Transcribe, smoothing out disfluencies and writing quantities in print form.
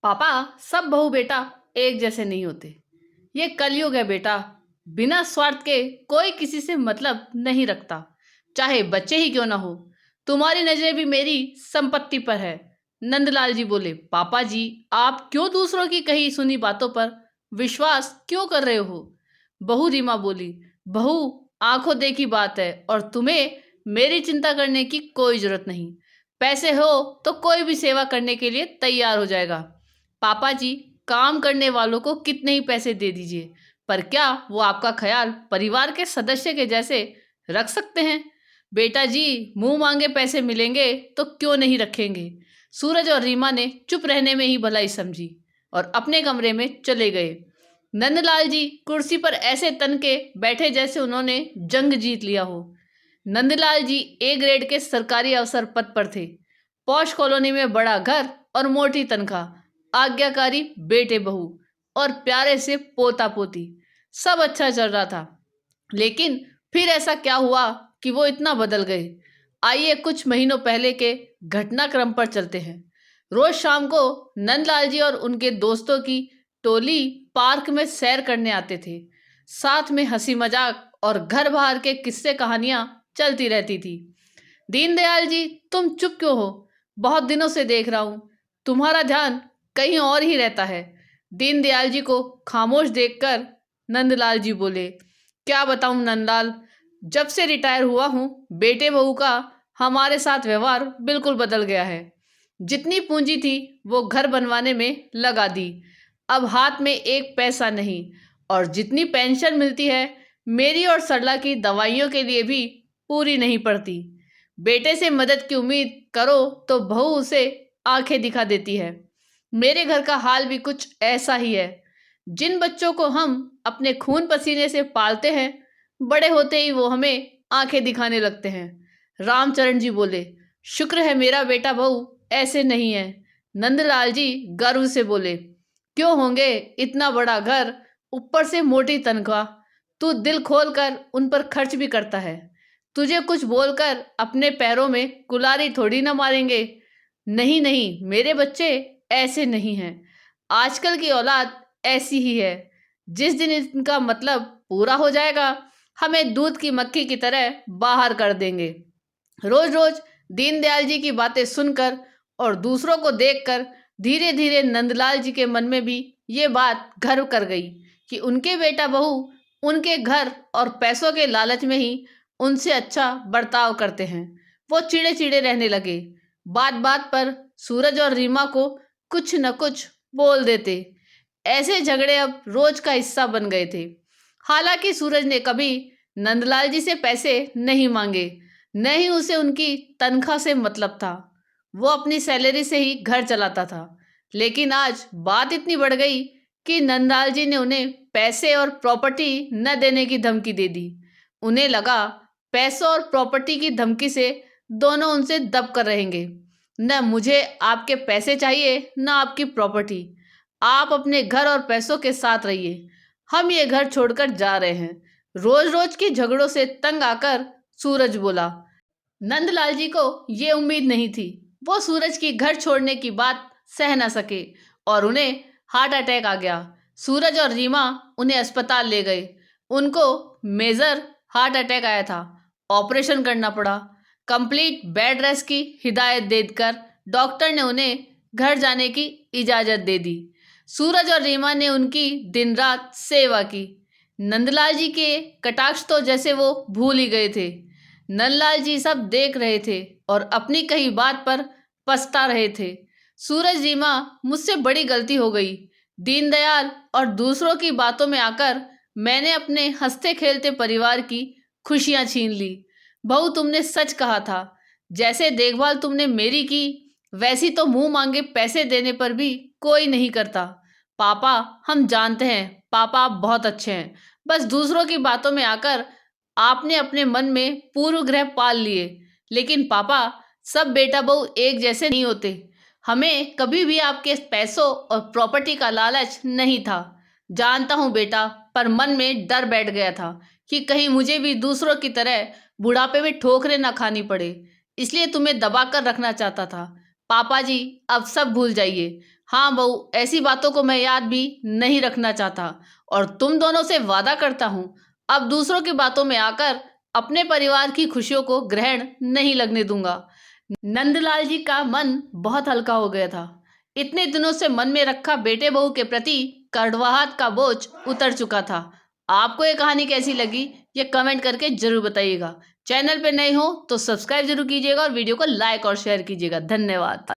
पापा, सब बहू बेटा एक जैसे नहीं होते। ये कलयुग है बेटा। बिना स्वार्थ के कोई किसी से मतलब नहीं रखता, चाहे बच्चे ही क्यों ना हो। तुम्हारी नजरें भी मेरी संपत्ति पर है। नंदलाल जी बोले, पापा जी, आप क्यों दूसरों की कही सुनी बातों पर विश्वास क्यों कर रहे हो? बहू रीमा बोली, बहू, आंखों देखी बात है और तुम्हें मेरी चिंता करने की कोई जरूरत नहीं। पैसे हो तो कोई भी सेवा करने के लिए तैयार हो जाएगा। पापा जी, काम करने वालों को कितने ही पैसे दे दीजिए, पर क्या वो आपका ख्याल परिवार के सदस्य के जैसे रख सकते हैं? बेटा जी, मुंह मांगे पैसे मिलेंगे तो क्यों नहीं रखेंगे। सूरज और रीमा ने चुप रहने में ही भलाई समझी और अपने कमरे में चले गए। नंदलाल जी कुर्सी पर ऐसे तन के बैठे जैसे उन्होंने जंग जीत लिया हो। नंदलाल जी ए ग्रेड के सरकारी अफसर पद पर थे। पॉश कॉलोनी में बड़ा घर और मोटी तनख्वाह, आज्ञाकारी बेटे बहू और प्यारे से पोता पोती, सब अच्छा चल रहा था। लेकिन फिर ऐसा क्या हुआ कि वो इतना बदल गए? आइए कुछ महीनों पहले के घटनाक्रम पर चलते हैं। रोज शाम को नंदलाल जी और उनके दोस्तों की टोली पार्क में सैर करने आते थे। साथ में हंसी मजाक और घर बाहर के किस्से कहानियां चलती रहती थी। दीनदयाल जी, तुम चुप क्यों हो? बहुत दिनों से देख रहा हूं, तुम्हारा ध्यान कहीं और ही रहता है। दीनदयाल जी को खामोश देखकर नंदलाल जी बोले, क्या बताऊं नंदलाल, जब से रिटायर हुआ हूं, बेटे बहू का हमारे साथ व्यवहार बिल्कुल बदल गया है। जितनी पूंजी थी वो घर बनवाने में लगा दी, अब हाथ में एक पैसा नहीं। और जितनी पेंशन मिलती है, मेरी और सरला की दवाइयों के लिए भी पूरी नहीं पड़ती। बेटे से मदद की उम्मीद करो तो बहू उसे आंखें दिखा देती है। मेरे घर का हाल भी कुछ ऐसा ही है। जिन बच्चों को हम अपने खून पसीने से पालते हैं, बड़े होते ही वो हमें आंखें दिखाने लगते हैं। रामचरण जी बोले, शुक्र है मेरा बेटा बहू ऐसे नहीं है। नंदलाल जी गर्व से बोले, क्यों होंगे, इतना बड़ा घर, ऊपर से मोटी तनख्वाह, तू दिल खोल कर उन पर खर्च भी करता है। तुझे कुछ बोलकर अपने पैरों में कुल्हाड़ी थोड़ी ना मारेंगे। नहीं नहीं, मेरे बच्चे ऐसे नहीं हैं। आजकल की औलाद ऐसी ही है। जिस दिन इनका मतलब पूरा हो जाएगा, हमें दूध की मक्खी की तरह बाहर कर देंगे। रोज रोज दीनदयाल जी की बातें सुनकर और दूसरों को देखकर धीरे धीरे नंदलाल जी के मन में भी ये बात घर कर गई कि उनके बेटा बहू उनके घर और पैसों के लालच में ही उनसे अच्छा बर्ताव करते हैं। वो चिड़े चिड़े रहने लगे। बात बात पर सूरज और रीमा को कुछ न कुछ बोल देते। ऐसे झगड़े अब रोज का हिस्सा बन गए थे। हालांकि सूरज ने कभी नंदलाल जी से पैसे नहीं मांगे, न ही उसे उनकी तनख्वाह से मतलब था। वो अपनी सैलरी से ही घर चलाता था। लेकिन आज बात इतनी बढ़ गई कि नंदलाल जी ने उन्हें पैसे और प्रॉपर्टी न देने की धमकी दे दी। उन्हें लगा पैसों और प्रॉपर्टी की धमकी से दोनों उनसे दब कर रहेंगे। न मुझे आपके पैसे चाहिए, न आपकी प्रॉपर्टी। आप अपने घर और पैसों के साथ रहिए। हम ये घर छोड़कर जा रहे हैं। रोज रोज के झगड़ों से तंग आकर सूरज बोला। नंदलाल जी को ये उम्मीद नहीं थी। वो सूरज की घर छोड़ने की बात सह न सके और उन्हें हार्ट अटैक आ गया। सूरज और रीमा उन्हें अस्पताल ले गए। उनको मेजर हार्ट अटैक आया था। ऑपरेशन करना पड़ा। कंप्लीट बेड रेस्ट की हिदायत देकर डॉक्टर ने उन्हें घर जाने की इजाज़त दे दी। सूरज और रीमा ने उनकी दिन रात सेवा की। नंदलाल जी के कटाक्ष तो जैसे वो भूल ही गए थे। नंदलाल जी सब देख रहे थे और अपनी कही बात पर पछता रहे थे। सूरज, रीमा, मुझसे बड़ी गलती हो गई। दीनदयाल और दूसरों की बातों में आकर मैंने अपने हंसते खेलते परिवार की खुशियां छीन ली। बहू, तुमने सच कहा था। जैसे देखभाल तुमने मेरी की, वैसी तो मुंह मांगे पैसे देने पर भी कोई नहीं करता। पापा, हम जानते हैं पापा आप बहुत अच्छे हैं। बस दूसरों की बातों में आकर आपने अपने मन में पूर्व ग्रह पाल लिए। लेकिन पापा, सब बेटा बहू एक जैसे नहीं होते। हमें कभी भी आपके पैसों और प्रॉपर्टी का लालच नहीं था। जानता हूँ बेटा, पर मन में डर बैठ गया था कि कहीं मुझे भी दूसरों की तरह बुढ़ापे में ठोकरें ना खानी पड़े, इसलिए तुम्हें दबा कर रखना चाहता था। पापा जी, अब सब भूल जाइए। हाँ बहू, ऐसी बातों को मैं याद भी नहीं रखना चाहता और तुम दोनों से वादा करता हूँ अब दूसरों की बातों में आकर अपने परिवार की खुशियों को ग्रहण नहीं लगने दूंगा। नंदलाल जी का मन बहुत हल्का हो गया था। इतने दिनों से मन में रखा बेटे बहू के प्रति कड़वाहट का बोझ उतर चुका था। आपको ये कहानी कैसी लगी ये कमेंट करके जरूर बताइएगा। चैनल पे नए हो तो सब्सक्राइब जरूर कीजिएगा और वीडियो को लाइक और शेयर कीजिएगा। धन्यवाद।